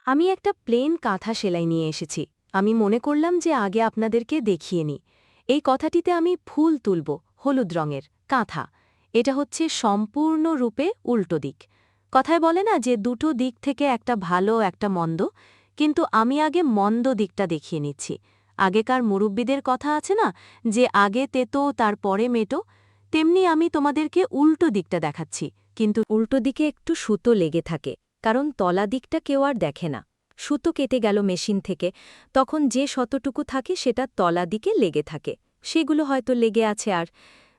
আমি একটা প্লেন কাঁথা সেলাই নিয়ে এসেছি। আমি মনে করলাম যে আগে আপনাদেরকে দেখিয়ে নিই। এই কথাটিতে আমি ফুল তুলব, হলুদ রঙের কাঁথা। এটা হচ্ছে সম্পূর্ণরূপে উল্টো দিক। কথায় বলে না যে দুটো দিক থেকে একটা ভালো একটা মন্দ, কিন্তু আমি আগে মন্দ দিকটা দেখিয়ে নিচ্ছি। আগেকার মুরব্বিদের কথা আছে না, যে আগে তেতো তারপরে মেটো, তেমনি আমি তোমাদেরকে উল্টো দিকটা দেখাচ্ছি। কিন্তু উল্টো দিকে একটু সুতো লেগে থাকে, কারণ তলা দিকটা কেউ আর দেখে না। সুতো কেটে গেল মেশিন থেকে, তখন যে শতটুকু থাকে সেটা তলা দিকে লেগে থাকে, সেগুলো হয়তো লেগে আছে। আর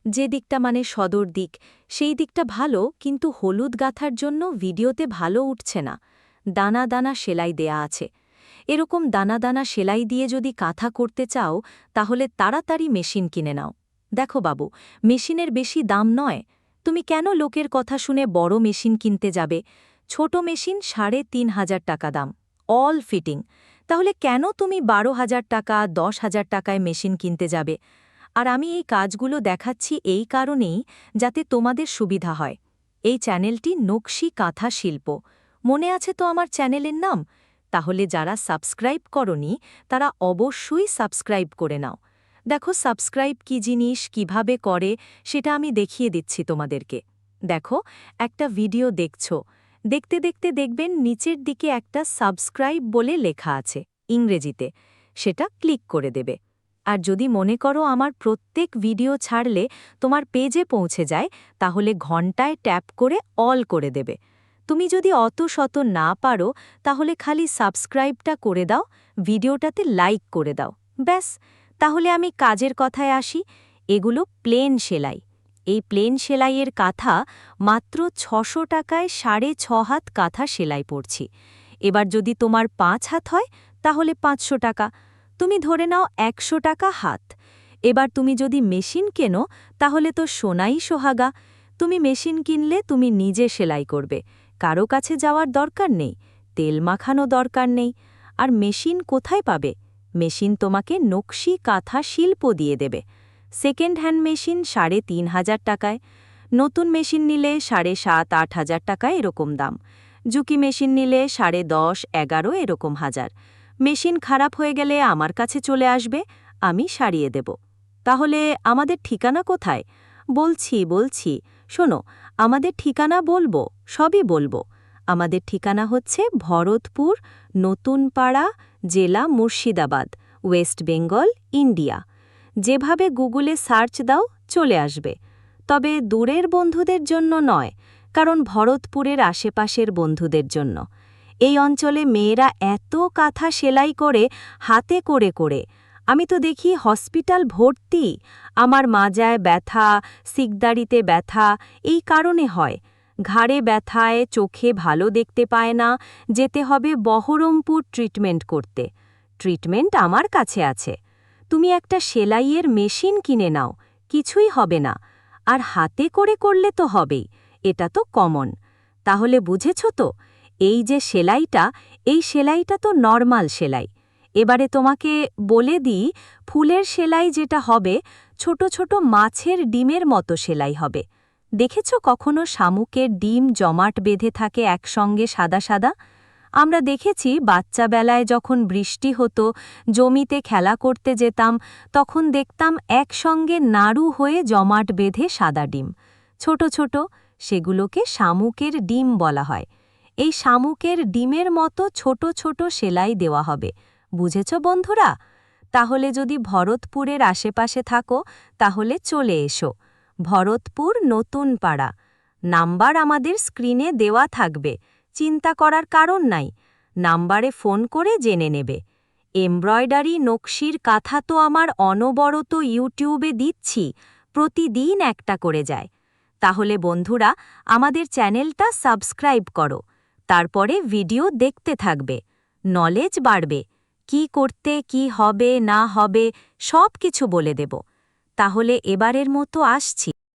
যে দিকটা মানে সদর দিক, সেই দিকটা ভালো, কিন্তু হলুদ গাঁথার জন্য ভিডিওতে ভালো উঠছে না। দানা দানা সেলাই দেয়া আছে। এরকম দানা দানা সেলাই দিয়ে যদি কাঁথা করতে চাও, তাহলে তাড়াতাড়ি মেশিন কিনে নাও। দেখো বাবু, মেশিনের বেশি দাম নয়। তুমি কেন লোকের কথা শুনে বড় মেশিন কিনতে যাবে? ছোট মেশিন ৩,৫০০ টাকা দাম, অল ফিটিং। তাহলে কেন তুমি ১২,০০০ টাকা ১০,০০০ টাকায় মেশিন কিনতে যাবে? আর আমি এই কাজগুলো দেখাচ্ছি এই কারণেই, যাতে তোমাদের সুবিধা হয়। এই চ্যানেলটি নকশি কাঁথা শিল্প। মনে আছে তো আমার চ্যানেলের নাম? তাহলে যারা সাবস্ক্রাইব করনি তারা অবশ্যই সাবস্ক্রাইব করে নাও। দেখো সাবস্ক্রাইব কি জিনিস, কিভাবে করে, সেটা আমি দেখিয়ে দিচ্ছি তোমাদেরকে। দেখো, একটা ভিডিও দেখছো, দেখতে দেখতে দেখবেন নিচের দিকে একটা সাবস্ক্রাইব বলে লেখা আছে ইংরেজিতে, সেটা ক্লিক করে দেবে। আর যদি মনে করো আমার প্রত্যেক ভিডিও ছাড়লে তোমার পেজে পৌঁছে যায়, তাহলে ঘন্টায় ট্যাপ করে অল করে দেবে। তুমি যদি অত শত না পারো, তাহলে খালি সাবস্ক্রাইবটা করে দাও, ভিডিওটাতে লাইক করে দাও, ব্যাস। তাহলে আমি কাজের কথায় আসি। এগুলো প্লেন সেলাই। এই প্লেন সেলাইয়ের কাঁথা মাত্র ৬০০ টাকায় ৬.৫ হাত কাঁথা সেলাই পড়ছি। এবার যদি তোমার ৫ হাত হয়, তাহলে ৫০০ টাকা। তুমি ধরে নাও ১০০ টাকা হাত। এবার তুমি যদি মেশিন কেনো, তাহলে তো সোনাই সোহাগা। তুমি মেশিন কিনলে তুমি নিজে সেলাই করবে, কারো কাছে যাওয়ার দরকার নেই, তেল মাখানো দরকার নেই। আর মেশিন কোথায় পাবে? মেশিন তোমাকে নকশি কাঁথা শিল্প দিয়ে দেবে। সেকেন্ড হ্যান্ড মেশিন ৩,৫০০ টাকায়, নতুন মেশিন নিলে ৭,৫০০-৮,০০০ টাকায় এরকম দাম। জুকি মেশিন নিলে ১০,৫০-১১ এরকম হাজার। মেশিন খারাপ হয়ে গেলে আমার কাছে চলে আসবে, আমি সারিয়ে দেব। তাহলে আমাদের ঠিকানা কোথায়? বলছি, শোনো, আমাদের ঠিকানা বলবো, সবই বলবো। আমাদের ঠিকানা হচ্ছে ভরতপুর, নতুন পাড়া, জেলা মুর্শিদাবাদ, ওয়েস্ট বেঙ্গল, ইন্ডিয়া। যেভাবে গুগলে সার্চ দাও চলে আসবে। তবে দূরের বন্ধুদের জন্য নয়, কারণ ভরতপুরের আশেপাশের বন্ধুদের জন্য। এই অঞ্চলে মেয়েরা এত কাঁথা সেলাই করে, হাতে করে করে, আমি তো দেখি হসপিটাল ভর্তি। আমার মাজায় ব্যথা, সিকদারিতে ব্যথা এই কারণে হয়। ঘাড়ে ব্যথায়, চোখে ভালো দেখতে পায় না, যেতে হবে বহরমপুর ট্রিটমেন্ট করতে। ট্রিটমেন্ট আমার কাছে আছে। তুমি একটা সেলাইয়ের মেশিন কিনে নাও, কিছুই হবে না। আর হাতে করে করলে তো হবেই, এটা তো কমন। তাহলে বুঝেছ তো? এই যে সেলাইটা, এই সেলাইটা তো নরমাল সেলাই। এবারে তোমাকে বলে দিই, ফুলের সেলাই যেটা হবে, ছোট ছোট মাছের ডিমের মতো সেলাই হবে। দেখেছ কখনো শামুকের ডিম জমাট বেঁধে থাকে একসঙ্গে সাদা সাদা? আমরা দেখেছি বাচ্চাবেলায় যখন বৃষ্টি হতো, জমিতে খেলা করতে যেতাম, তখন দেখতাম একসঙ্গে নাড়ু হয়ে জমাট বেঁধে সাদা ডিম, ছোট ছোট, সেগুলোকে শামুকের ডিম বলা হয়। এই শামুকের ডিমের মতো ছোট ছোট সেলাই দেওয়া হবে। বুঝেছ বন্ধুরা? তাহলে যদি ভরতপুরের আশেপাশে থাকো, তাহলে চলে এসো। ভরতপুর নতুন পাড়া। নাম্বার আমাদের স্ক্রিনে দেওয়া থাকবে, চিন্তা করার কারণ নাই। নাম্বারে ফোন করে জেনে নেবে। এমব্রয়ডারি নকশির কাঁথা তো আমার অনবরত ইউটিউবে দিচ্ছি, প্রতিদিন একটা করে যায়। তাহলে বন্ধুরা, আমাদের চ্যানেলটা সাবস্ক্রাইব করো, তারপরে ভিডিও দেখতে থাকবে, নলেজ বাড়বে। কি করতে কি হবে না হবে সব কিছু বলে দেব। তাহলে এবারের মতো আসছি।